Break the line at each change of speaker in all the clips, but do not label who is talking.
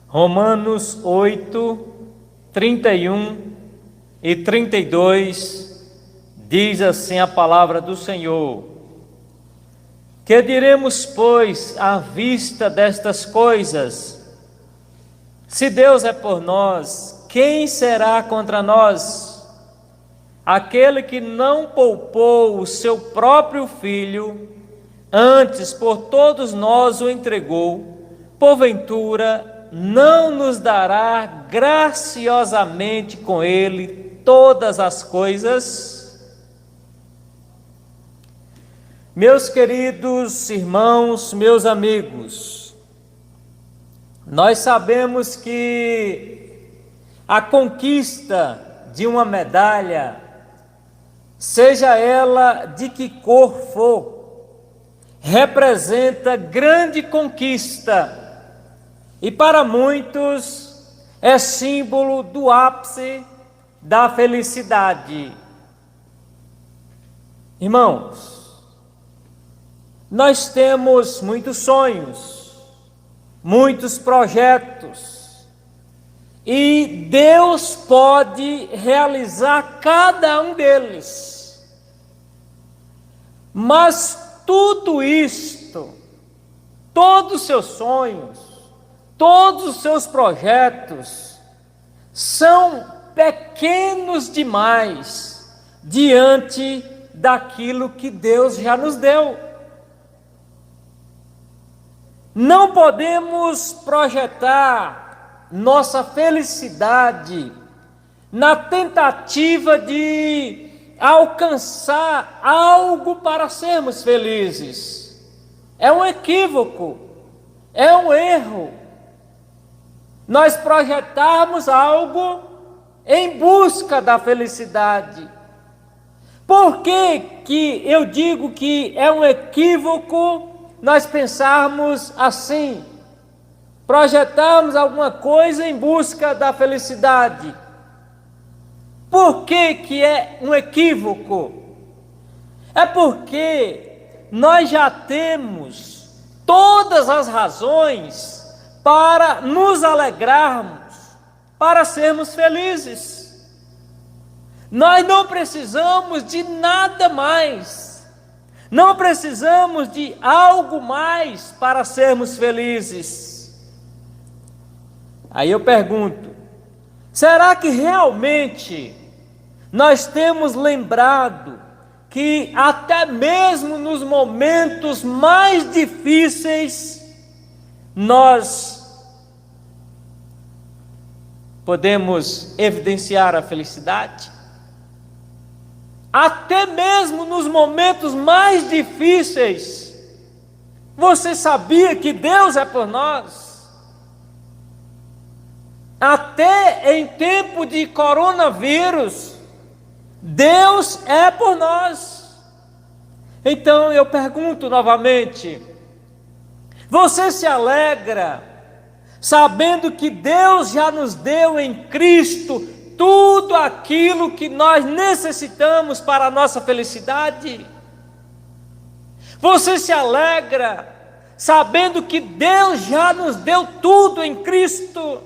Romanos 8, 31 e 32, diz assim a palavra do Senhor: Que diremos, pois, à vista destas coisas? Se Deus é por nós, quem será contra nós? Aquele que não poupou o seu próprio Filho, antes por todos nós o entregou, porventura não nos dará graciosamente com ele todas as coisas? Meus queridos irmãos, meus amigos, nós sabemos que a conquista de uma medalha, seja ela de que cor for, representa grande conquista e para muitos é símbolo do ápice da felicidade. Irmãos, nós temos muitos sonhos, muitos projetos, e Deus pode realizar cada um deles. Mas tudo isto, todos os seus sonhos, todos os seus projetos, são pequenos demais diante daquilo que Deus já nos deu. Não podemos projetar nossa felicidade na tentativa de alcançar algo para sermos felizes. É um equívoco, é um erro. Nós projetarmos algo em busca da felicidade. Por que eu digo que é um equívoco nós pensarmos assim? Projetarmos alguma coisa em busca da felicidade. Por que é um equívoco? É porque nós já temos todas as razões para nos alegrarmos, para sermos felizes. Nós não precisamos de nada mais, não precisamos de algo mais para sermos felizes. Aí eu pergunto, será que realmente nós temos lembrado que até mesmo nos momentos mais difíceis, nós podemos evidenciar a felicidade? Até mesmo nos momentos mais difíceis, você sabia que Deus é por nós? Até em tempo de coronavírus, Deus é por nós. Então eu pergunto novamente, você se alegra sabendo que Deus já nos deu em Cristo tudo aquilo que nós necessitamos para a nossa felicidade? Você se alegra sabendo que Deus já nos deu tudo em Cristo?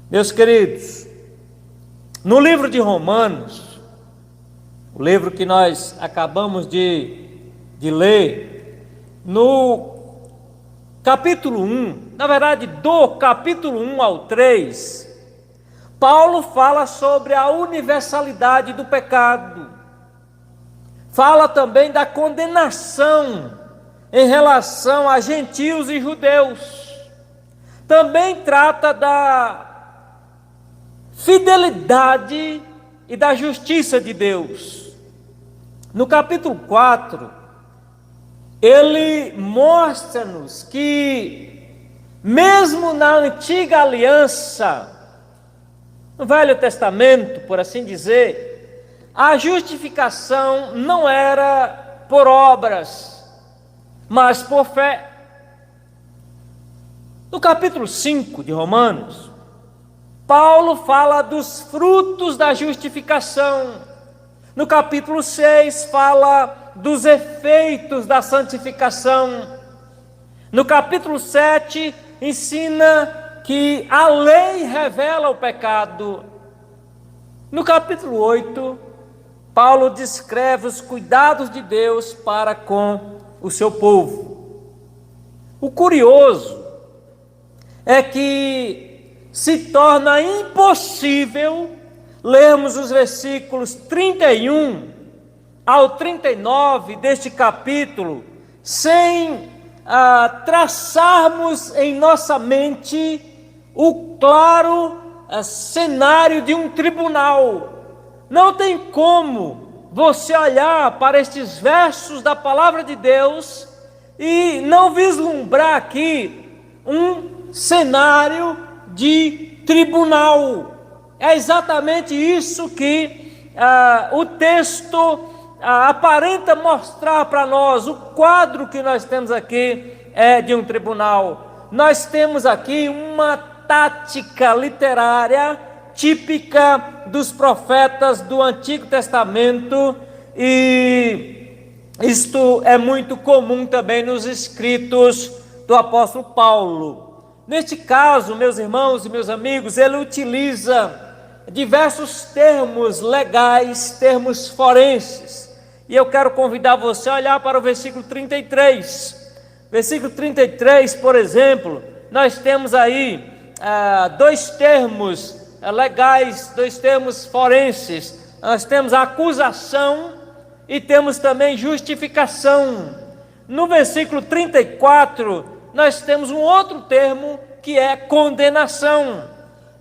Meus queridos, no livro de Romanos, o livro que nós acabamos de ler, no capítulo 1, na verdade, do capítulo 1 ao 3, Paulo fala sobre a universalidade do pecado. Fala também da condenação em relação a gentios e judeus. Também trata da fidelidade e da justiça de Deus. No capítulo 4, ele mostra-nos que, mesmo na antiga aliança, no Velho Testamento, por assim dizer, a justificação não era por obras, mas por fé. No capítulo 5 de Romanos, Paulo fala dos frutos da justificação. No capítulo 6 fala dos efeitos da santificação. No capítulo 7 ensina que a lei revela o pecado. No capítulo 8, Paulo descreve os cuidados de Deus para com o seu povo. O curioso é que se torna impossível lermos os versículos 31 ao 39 deste capítulo sem traçarmos em nossa mente o claro cenário de um tribunal. Não tem como você olhar para estes versos da palavra de Deus e não vislumbrar aqui um cenário de tribunal. É exatamente isso que o texto aparenta mostrar para nós. O quadro que nós temos aqui é de um tribunal. Nós temos aqui uma tática literária típica dos profetas do Antigo Testamento, e isto é muito comum também nos escritos do apóstolo Paulo. Neste caso, meus irmãos e meus amigos, ele utiliza diversos termos legais, termos forenses, e eu quero convidar você a olhar para o versículo 33. Versículo 33, por exemplo, nós temos aí dois termos legais, dois termos forenses. Nós temos acusação e temos também justificação. No versículo 34, nós temos um outro termo que é condenação.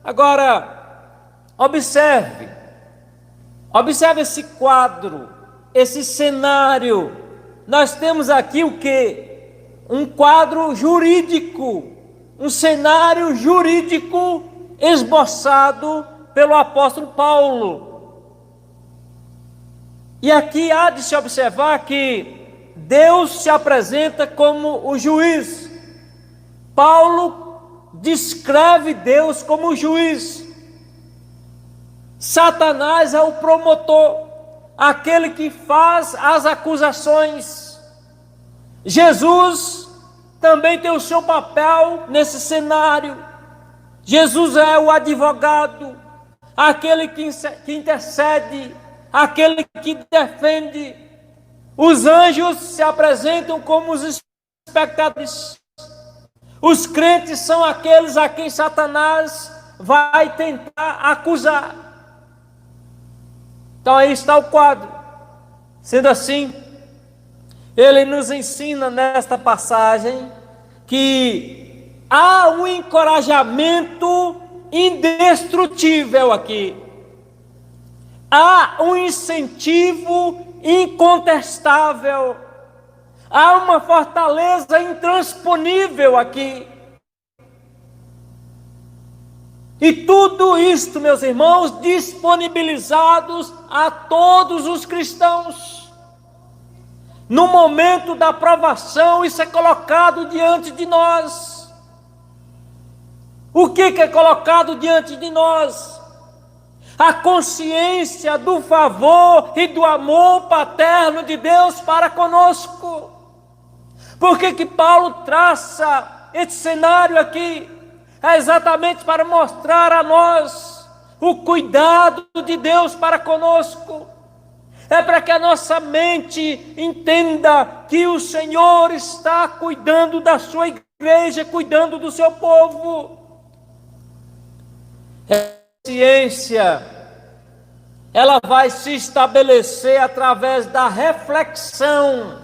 Agora, observe esse quadro, esse cenário. Nós temos aqui o que? Um quadro jurídico, um cenário jurídico esboçado pelo apóstolo Paulo. E aqui há de se observar que Deus se apresenta como o juiz. Paulo descreve Deus como o juiz. Satanás é o promotor, aquele que faz as acusações. Jesus também tem o seu papel nesse cenário. Jesus é o advogado, aquele que intercede, aquele que defende. Os anjos se apresentam como os espectadores. Os crentes são aqueles a quem Satanás vai tentar acusar. Então aí está o quadro. Sendo assim, ele nos ensina nesta passagem que há um encorajamento indestrutível aqui. Há um incentivo incontestável. Há uma fortaleza intransponível aqui. E tudo isto, meus irmãos, disponibilizados a todos os cristãos. No momento da provação, isso é colocado diante de nós. O que é colocado diante de nós? A consciência do favor e do amor paterno de Deus para conosco. Por que Paulo traça esse cenário aqui? É exatamente para mostrar a nós o cuidado de Deus para conosco. É para que a nossa mente entenda que o Senhor está cuidando da sua igreja, cuidando do seu povo. A ciência, ela vai se estabelecer através da reflexão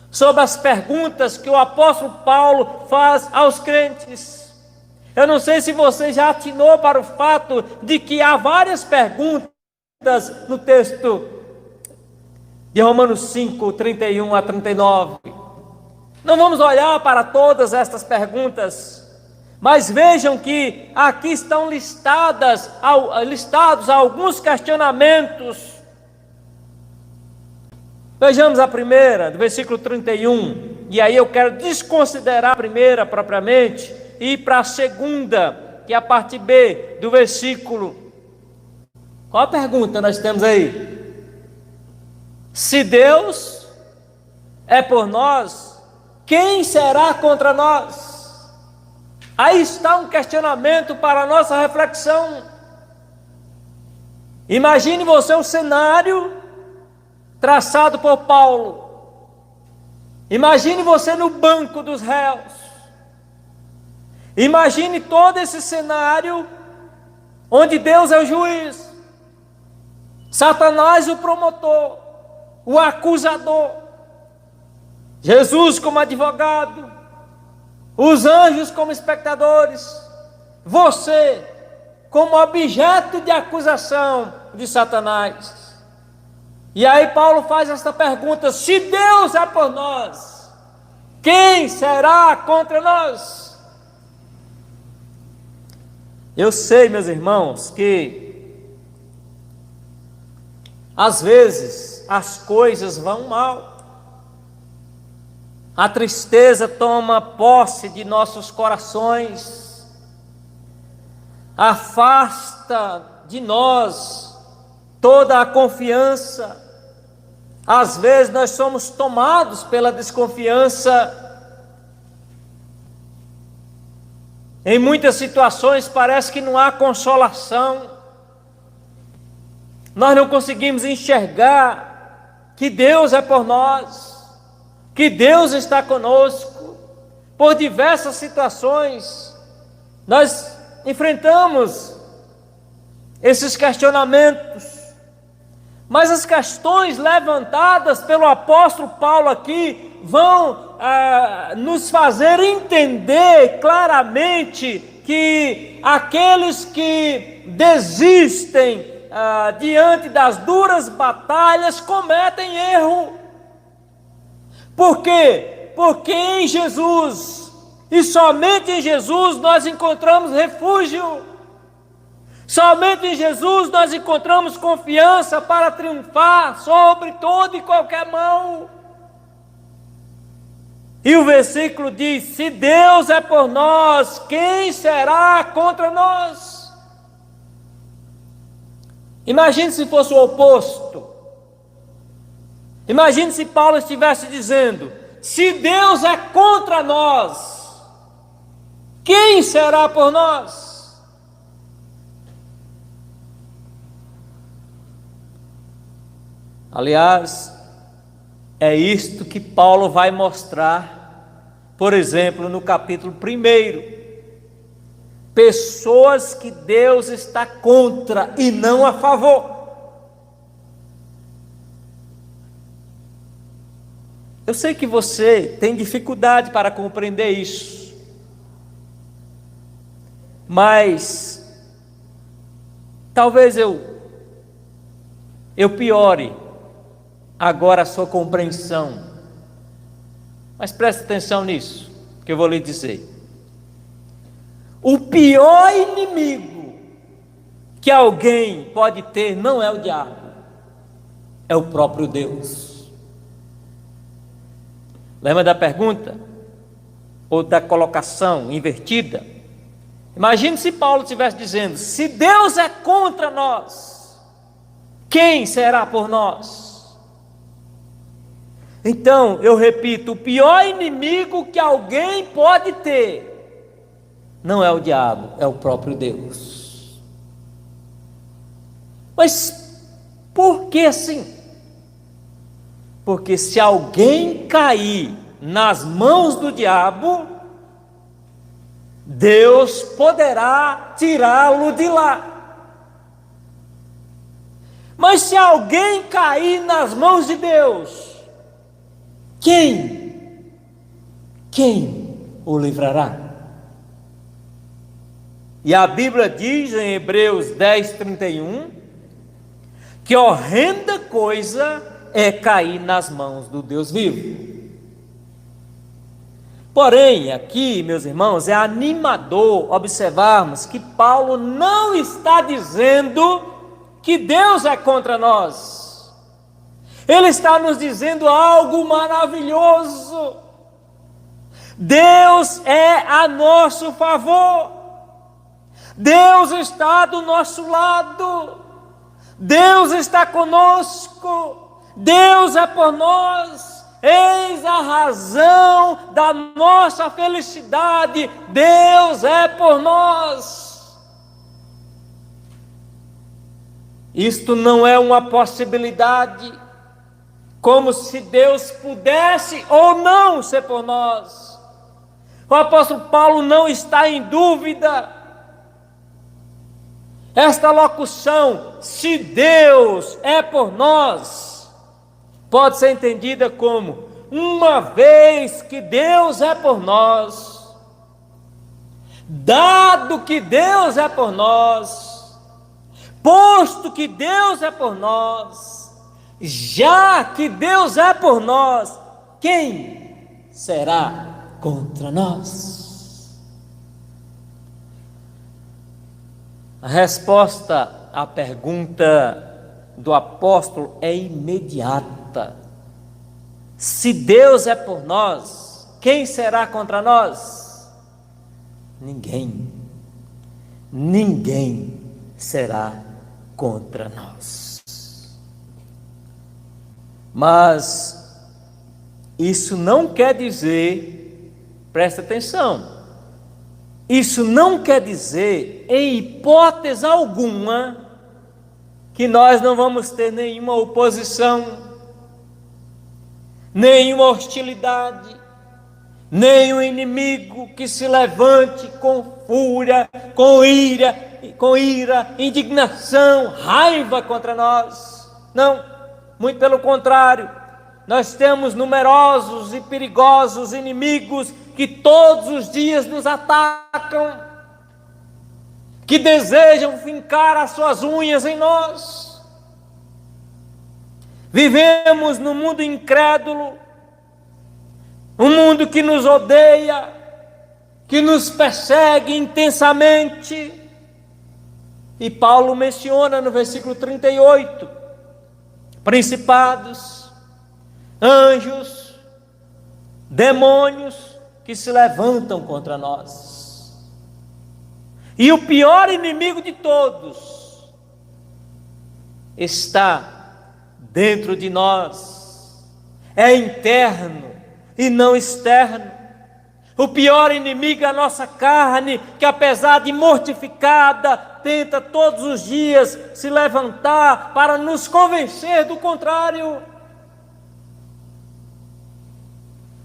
sobre as perguntas que o apóstolo Paulo faz aos crentes. Eu não sei se você já atinou para o fato de que há várias perguntas no texto de Romanos 5, 31 a 39. Não vamos olhar para todas estas perguntas, mas vejam que aqui estão listados alguns questionamentos. Vejamos a primeira, do versículo 31, e aí eu quero desconsiderar a primeira propriamente, e ir para a segunda, que é a parte B do versículo. Qual a pergunta nós temos aí? Se Deus é por nós, quem será contra nós? Aí está um questionamento para a nossa reflexão. Imagine você o cenário traçado por Paulo. Imagine você no banco dos réus. Imagine todo esse cenário onde Deus é o juiz, Satanás o promotor, o acusador, Jesus como advogado, os anjos como espectadores, você como objeto de acusação de Satanás. E aí Paulo faz esta pergunta: se Deus é por nós, quem será contra nós? Eu sei, meus irmãos, que às vezes as coisas vão mal. A tristeza toma posse de nossos corações, afasta de nós toda a confiança. Às vezes nós somos tomados pela desconfiança. Em muitas situações parece que não há consolação. Nós não conseguimos enxergar que Deus é por nós, que Deus está conosco. Por diversas situações nós enfrentamos esses questionamentos. Mas as questões levantadas pelo apóstolo Paulo aqui vão nos fazer entender claramente que aqueles que desistem diante das duras batalhas cometem erro. Por quê? Porque em Jesus, e somente em Jesus, nós encontramos refúgio. Somente em Jesus nós encontramos confiança para triunfar sobre todo e qualquer mal. E o versículo diz: se Deus é por nós, quem será contra nós? Imagine se fosse o oposto. Imagine se Paulo estivesse dizendo: se Deus é contra nós, quem será por nós? Aliás, é isto que Paulo vai mostrar, por exemplo, no capítulo 1. Pessoas que Deus está contra e não a favor. Eu sei que você tem dificuldade para compreender isso, mas talvez eu piore agora a sua compreensão. Mas preste atenção nisso que eu vou lhe dizer. O pior inimigo que alguém pode ter não é o diabo, é o próprio Deus. Lembra da pergunta? Ou da colocação invertida? Imagine se Paulo estivesse dizendo: se Deus é contra nós, quem será por nós? Então, eu repito, o pior inimigo que alguém pode ter não é o diabo, é o próprio Deus. Mas por que assim? Porque se alguém cair nas mãos do diabo, Deus poderá tirá-lo de lá. Mas se alguém cair nas mãos de Deus, quem o livrará? E a Bíblia diz em Hebreus 10:31 que horrenda coisa é cair nas mãos do Deus vivo. Porém, aqui, meus irmãos, é animador observarmos que Paulo não está dizendo que Deus é contra nós. Ele está nos dizendo algo maravilhoso. Deus é a nosso favor. Deus está do nosso lado. Deus está conosco. Deus é por nós. Eis a razão da nossa felicidade. Deus é por nós. Isto não é uma possibilidade, como se Deus pudesse ou não ser por nós. O apóstolo Paulo não está em dúvida. Esta locução, se Deus é por nós, pode ser entendida como: uma vez que Deus é por nós, dado que Deus é por nós, posto que Deus é por nós, já que Deus é por nós, quem será contra nós? A resposta à pergunta do apóstolo é imediata. Se Deus é por nós, quem será contra nós? Ninguém. Ninguém será contra nós. Mas isso não quer dizer, presta atenção, isso não quer dizer, em hipótese alguma, que nós não vamos ter nenhuma oposição, nenhuma hostilidade, nenhum inimigo que se levante com fúria, com ira, indignação, raiva contra nós. Não, muito pelo contrário, nós temos numerosos e perigosos inimigos que todos os dias nos atacam, que desejam fincar as suas unhas em nós. Vivemos num mundo incrédulo, um mundo que nos odeia, que nos persegue intensamente. E Paulo menciona no versículo 38, principados, anjos, demônios que se levantam contra nós. E o pior inimigo de todos está dentro de nós, é interno e não externo. O pior inimigo é a nossa carne, que apesar de mortificada, tenta todos os dias se levantar para nos convencer do contrário.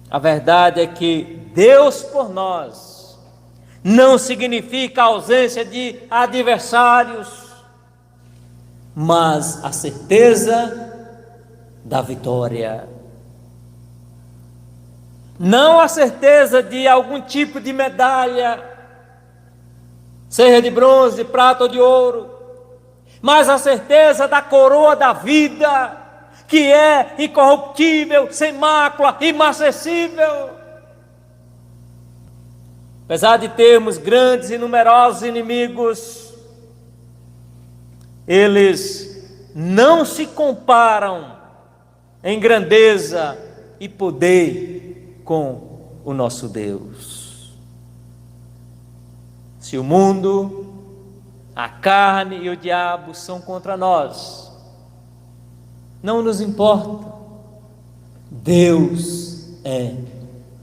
A verdade é que Deus por nós não significa a ausência de adversários, mas a certeza da vitória. Não a certeza de algum tipo de medalha, seja de bronze, de prata ou de ouro, mas a certeza da coroa da vida, que é incorruptível, sem mácula, imacessível. Apesar de termos grandes e numerosos inimigos, eles não se comparam em grandeza e poder com o nosso Deus. Se o mundo, a carne e o diabo são contra nós, não nos importa, Deus é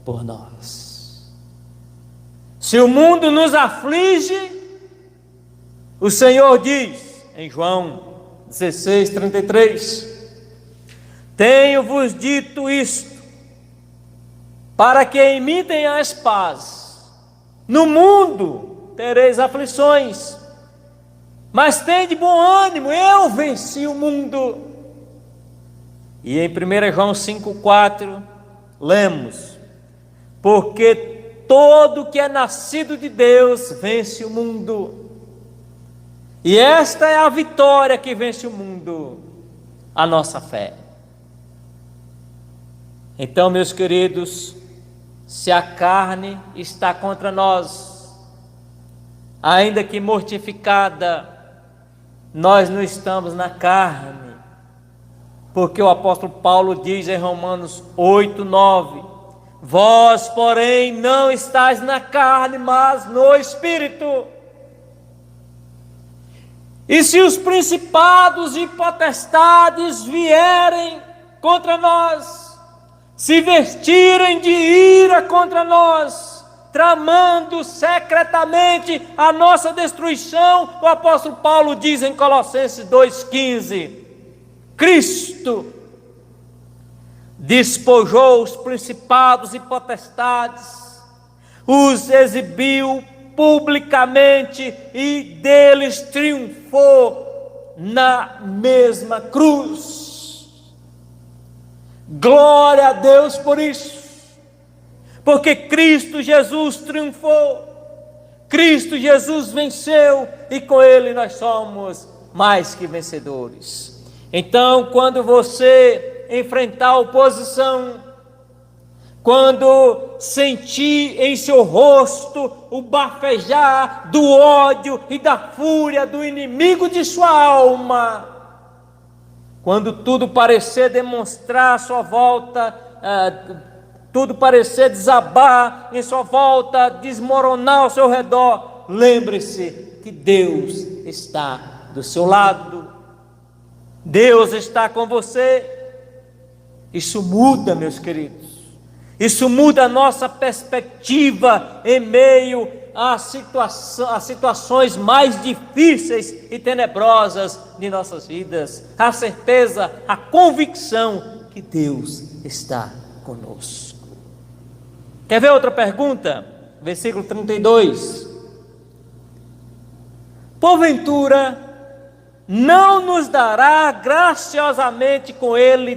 por nós. Se o mundo nos aflige, o Senhor diz em João 16:33, tenho-vos dito isto, para que em mim tenhais paz. No mundo tereis aflições, mas tende bom ânimo, eu venci o mundo. E em 1 João 5,4, lemos, porque todo que é nascido de Deus vence o mundo. E esta é a vitória que vence o mundo, a nossa fé. Então, meus queridos, se a carne está contra nós, ainda que mortificada, nós não estamos na carne, porque o apóstolo Paulo diz em Romanos 8:9, vós, porém, não estáis na carne, mas no Espírito. E se os principados e potestades vierem contra nós, se vestirem de ira contra nós, tramando secretamente a nossa destruição, o apóstolo Paulo diz em Colossenses 2,15: Cristo despojou os principados e potestades, os exibiu publicamente e deles triunfou na mesma cruz. Glória a Deus por isso, porque Cristo Jesus triunfou, Cristo Jesus venceu e com Ele nós somos mais que vencedores. Então, quando você enfrentar oposição, quando sentir em seu rosto o bafejar do ódio e da fúria do inimigo de sua alma, quando tudo parecer demonstrar à sua volta, tudo parecer desabar em sua volta, desmoronar ao seu redor, lembre-se que Deus está do seu lado, Deus está com você. Isso muda, meus queridos, isso muda a nossa perspectiva em meio às situações mais difíceis e tenebrosas de nossas vidas. A certeza, a convicção que Deus está conosco. Quer ver outra pergunta? Versículo 32. Porventura, não nos dará graciosamente com Ele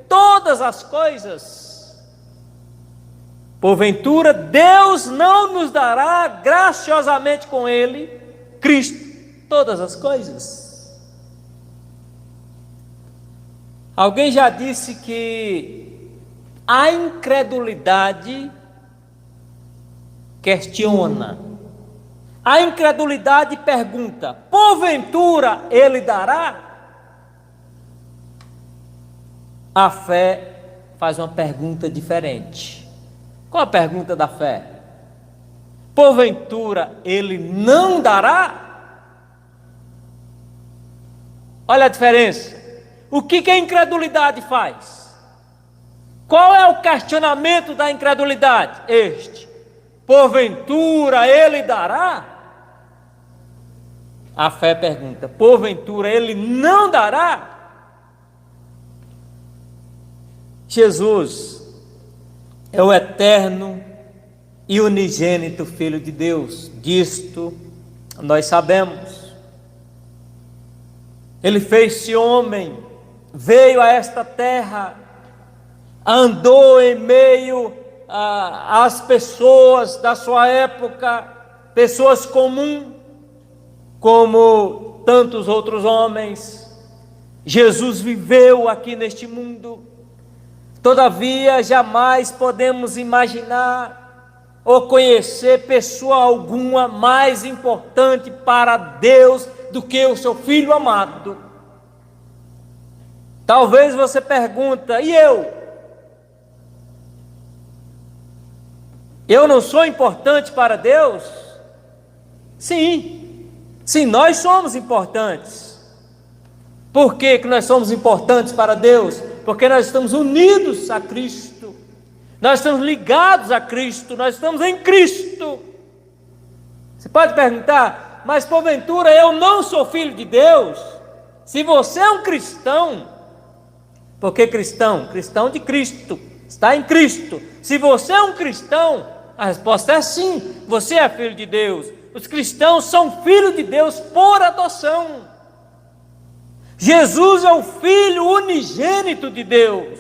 todas as coisas? Porventura, Deus não nos dará graciosamente com Ele, Cristo, todas as coisas? Alguém já disse que a incredulidade questiona. A incredulidade pergunta: porventura Ele dará? A fé faz uma pergunta diferente. Qual a pergunta da fé? Porventura Ele não dará? Olha a diferença. O que a incredulidade faz? Qual é o questionamento da incredulidade? Este: porventura Ele dará? A fé pergunta: porventura Ele não dará? Jesus é o eterno e unigênito Filho de Deus, disto nós sabemos. Ele fez-se homem, veio a esta terra, andou em meio às pessoas da sua época, pessoas comuns, como tantos outros homens. Jesus viveu aqui neste mundo. Todavia, jamais podemos imaginar ou conhecer pessoa alguma mais importante para Deus do que o seu Filho amado. Talvez você pergunta: e eu? Eu não sou importante para Deus? Sim, nós somos importantes. Por que nós somos importantes para Deus? Porque nós estamos unidos a Cristo, nós estamos ligados a Cristo, nós estamos em Cristo. Você pode perguntar: mas porventura eu não sou filho de Deus? Se você é um cristão, porque cristão de Cristo, está em Cristo. Se você é um cristão, a resposta é sim, você é filho de Deus. Os cristãos são filhos de Deus por adoção. Jesus é o Filho unigênito de Deus.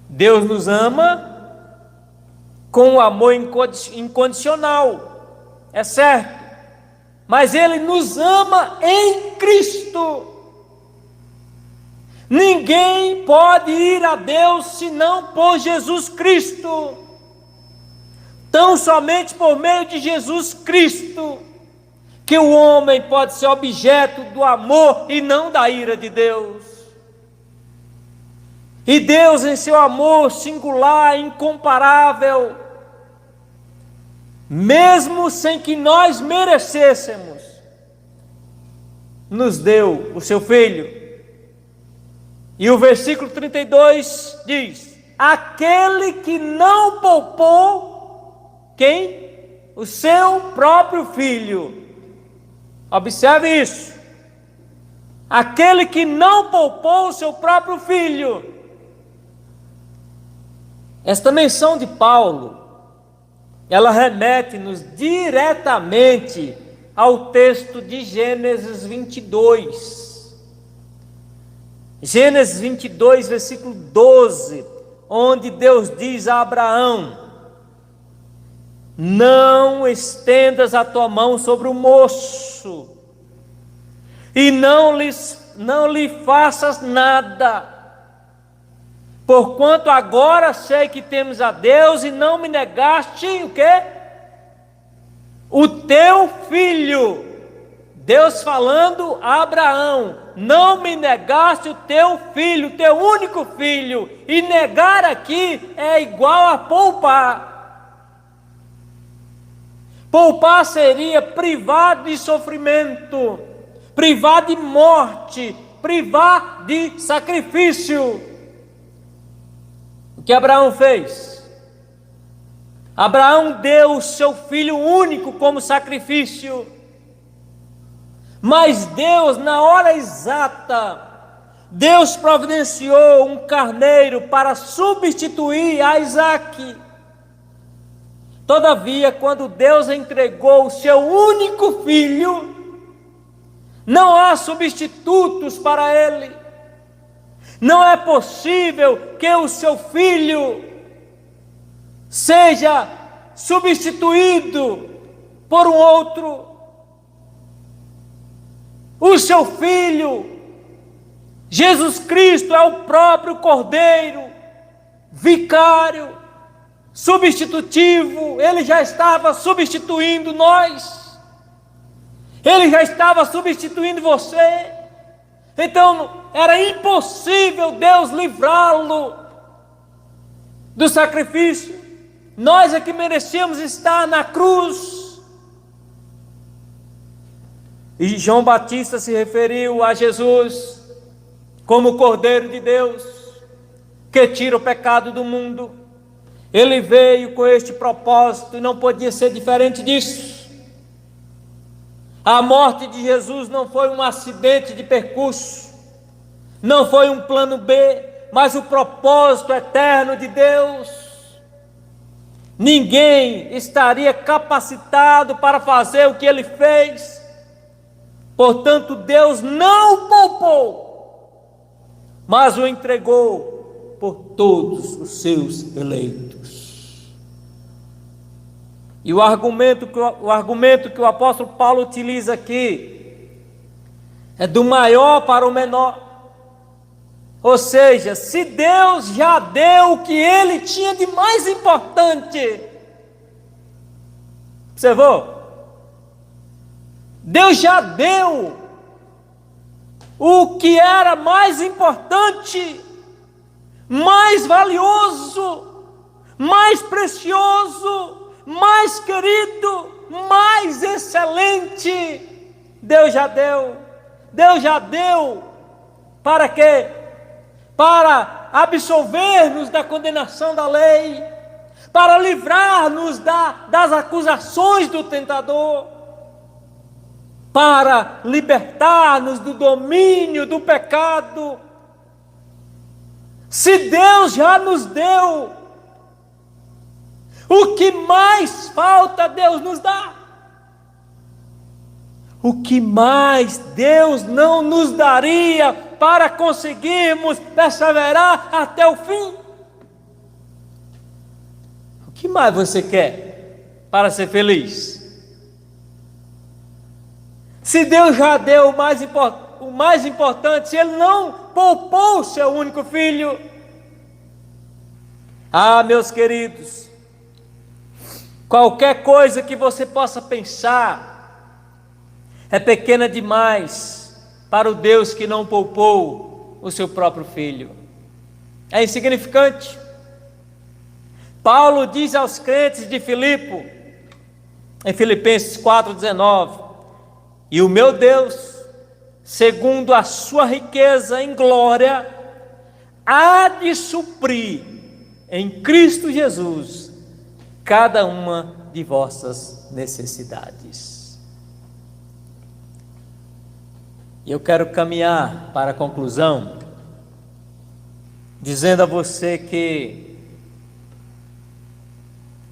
Deus nos ama com um amor incondicional, é certo, mas Ele nos ama em Cristo. Ninguém pode ir a Deus senão por Jesus Cristo. Tão somente por meio de Jesus Cristo que o homem pode ser objeto do amor e não da ira de Deus. E Deus, em seu amor singular, incomparável, mesmo sem que nós merecêssemos, nos deu o seu Filho. E o versículo 32 diz: aquele que não poupou, quem? O seu próprio filho. Observe isso. Aquele que não poupou o seu próprio filho. Esta menção de Paulo, ela remete-nos diretamente ao texto de Gênesis 22. Gênesis 22, versículo 12, onde Deus diz a Abraão: não estendas a tua mão sobre o moço, e não lhe faças nada, porquanto agora sei que temes a Deus e não me negaste o quê? O teu filho. Deus falando a Abraão: não me negaste o teu filho, o teu único filho. E negar aqui é igual a poupar. Poupar seria privar de sofrimento, privar de morte, privar de sacrifício. O que Abraão fez? Abraão deu o seu filho único como sacrifício. Mas Deus, na hora exata, Deus providenciou um carneiro para substituir a Isaque. Todavia, quando Deus entregou o seu único filho, não há substitutos para ele. Não é possível que o seu filho seja substituído por um outro. O seu filho, Jesus Cristo, é o próprio Cordeiro, vicário, substitutivo. Ele já estava substituindo nós, ele já estava substituindo você. Então era impossível Deus livrá-lo do sacrifício. Nós é que merecíamos estar na cruz. E João Batista se referiu a Jesus como o Cordeiro de Deus que tira o pecado do mundo. Ele veio com este propósito e não podia ser diferente disso. A morte de Jesus não foi um acidente de percurso, não foi um plano B, mas o propósito eterno de Deus. Ninguém estaria capacitado para fazer o que ele fez. Portanto, Deus não poupou, mas o entregou por todos os seus eleitos. E o argumento que o apóstolo Paulo utiliza aqui é do maior para o menor. Ou seja, se Deus já deu o que ele tinha de mais importante, observou? Deus já deu o que era mais importante, mais valioso, mais precioso, mais querido, mais excelente. Deus já deu. Deus já deu para quê? Para absolver-nos da condenação da lei, para livrar-nos das acusações do tentador, para libertar-nos do domínio do pecado. Se Deus já nos deu, o que mais falta Deus nos dá? O que mais Deus não nos daria para conseguirmos perseverar até o fim? O que mais você quer para ser feliz? Se Deus já deu o mais importante, se Ele não poupou o seu único filho. Ah, meus queridos, qualquer coisa que você possa pensar é pequena demais para o Deus que não poupou o seu próprio filho. É insignificante. Paulo diz aos crentes de Filipe, em Filipenses 4,19: e o meu Deus, segundo a sua riqueza em glória, há de suprir em Cristo Jesus cada uma de vossas necessidades. E eu quero caminhar para a conclusão, dizendo a você que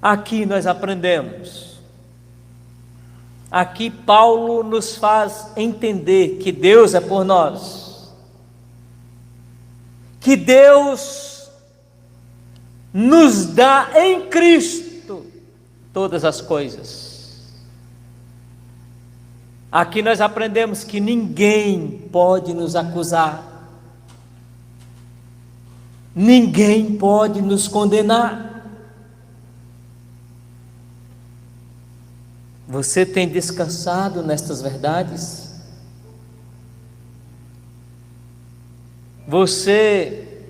aqui nós aprendemos, aqui Paulo nos faz entender que Deus é por nós, que Deus nos dá em Cristo todas as coisas. Aqui nós aprendemos que ninguém pode nos acusar, ninguém pode nos condenar. Você tem descansado nestas verdades? Você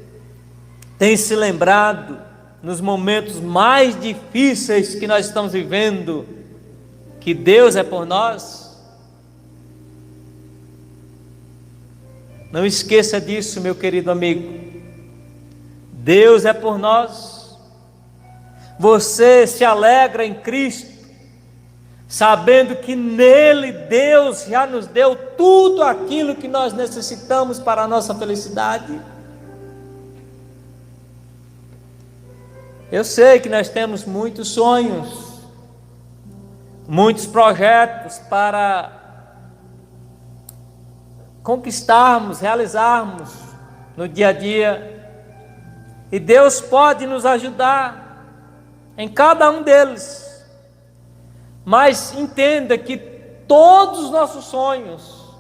tem se lembrado, nos momentos mais difíceis que nós estamos vivendo, que Deus é por nós? Não esqueça disso, meu querido amigo. Deus é por nós. Você se alegra em Cristo, sabendo que nele Deus já nos deu tudo aquilo que nós necessitamos para a nossa felicidade. Eu sei que nós temos muitos sonhos, muitos projetos para conquistarmos, realizarmos no dia a dia, e Deus pode nos ajudar em cada um deles, mas entenda que todos os nossos sonhos,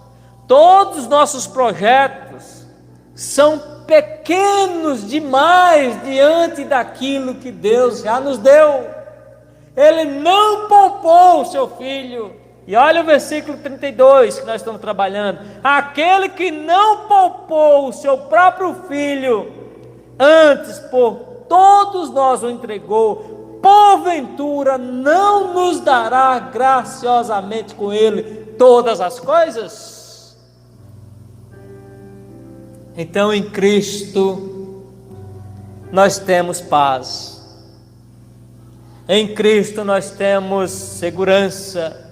todos os nossos projetos são pequenos demais diante daquilo que Deus já nos deu. Ele não poupou o seu filho. E olha o versículo 32 que nós estamos trabalhando. Aquele que não poupou o seu próprio filho, antes por todos nós o entregou, porventura não nos dará graciosamente com ele todas as coisas? Então em Cristo nós temos paz, em Cristo nós temos segurança,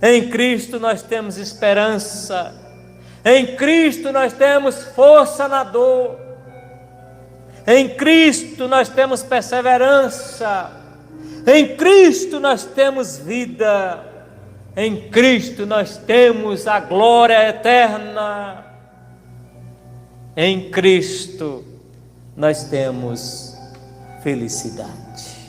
em Cristo nós temos esperança, em Cristo nós temos força na dor, em Cristo nós temos perseverança, em Cristo nós temos vida, em Cristo nós temos a glória eterna, em Cristo nós temos felicidade.